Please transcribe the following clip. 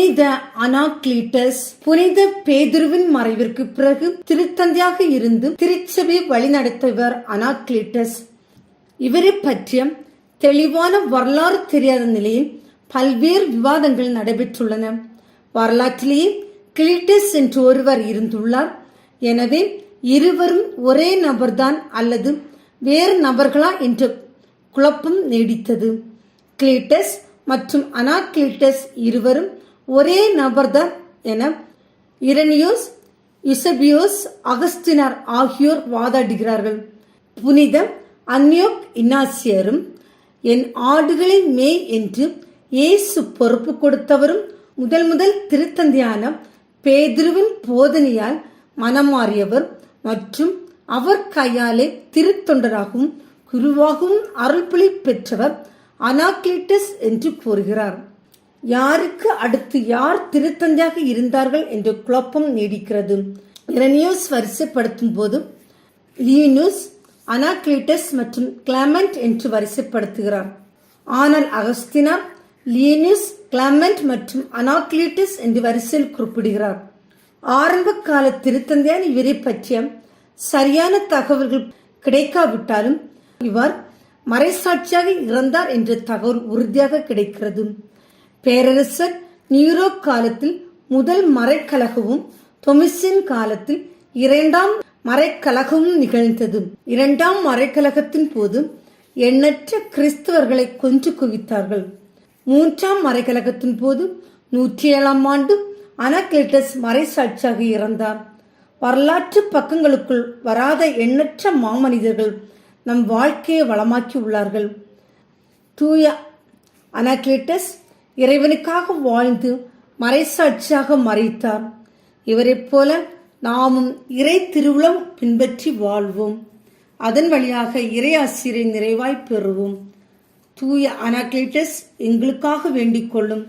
புனித அனாக்லீட்டஸ் புனித பேதுருவின் மறைவிற்கு பிறகு திருத்தந்தையாக இருந்து திருச்சபை வழிநடத்தியவர் அனாக்லீட்டஸ். இவரை பற்றிய தெளிவான வரலாறு தெரியாத நிலையில் பல்வேறு விவாதங்கள் நடைபெற்றுள்ளன. வரலாற்றிலேயே கிளீட்டஸ் என்று ஒருவர் இருந்துள்ளார். எனவே இருவரும் ஒரே நபர்தான் அல்லது வேறு நபர்களா என்ற குழப்பம் நீடித்தது. கிளீட்டஸ் மற்றும் அனாக்லீட்டஸ் இருவரும் ஒரே நபர்தான் என இரணியோஸ், யூசபியோஸ், அகஸ்தினார் ஆகியோர் வாதாடுகிறார்கள். புனித அன்னியோக் இன்னாசியரும் என் ஆடுகளை மேய் என்று இயேசு பொறுப்பு கொடுத்தவரும் முதல் திருத்தந்தையான பேதுருவின் போதனையால் மனமாறியவர் மற்றும் அவர் கையாலே திருத்தொண்டராகவும் குருவாகவும் அருள்பலி பெற்றவர் அனாக்லீட்டஸ் என்று கூறுகிறார். யாருக்கு அடுத்து யார் திருத்தந்தையாக இருந்தார்கள் என்ற குழப்பம் நீடிக்கிறது. இரணியோஸ் வரிசைப்படுத்தும் போது லியனூஸ், அனாக்லீட்டஸ் மற்றும் கிளமெண்ட் என்று வரிசைப்படுத்துகிறார். ஆனால் அகஸ்தினார் லியனூஸ், கிளமெண்ட் மற்றும் அனாக்லீட்டஸ் என்று வரிசையில் குறிப்பிடுகிறார். ஆரம்ப கால திருத்தந்தையான இவரை பற்றிய சரியான தகவல்கள் கிடைக்காவிட்டாலும் இவர் மறைசாட்சியாக இறந்தார் என்ற தகவல் உறுதியாக கிடைக்கிறது. பேரரசர் நீரோ காலத்தில் முதல் மறைக்கலகமும் தொமிசின் காலத்தில் இரண்டாம் மறைக்கலகமும் நிகழ்ந்தது. இரண்டாம் மறைக்கலகத்தின் போது எண்ணற்ற கிறிஸ்தவர்களை கொன்று குவித்தார்கள். மூன்றாம் மறைக்கலகத்தின் போது 107ஆம் ஆண்டு அனாக்லீட்டஸ் மறைசாட்சியாக இறந்தார். வரலாற்று பக்கங்களுக்குள் வராத எண்ணற்ற மாமனிதர்கள் நம் வாழ்க்கையை வளமாக்கி உள்ளார்கள். தூய அனாக்லீட்டஸ் இறைவனுக்காக வாழ்ந்து மறைசாட்சியாக மறைத்தார். இவரைப் போல நாமும் இறை திருவுளம் பின்பற்றி வாழ்வோம். அதன் வழியாக இறை ஆசிரை நிறைவாய் பெறுவோம். தூய அனாக்லீட்டஸ் எங்களுக்காக வேண்டிக் கொள்ளும்.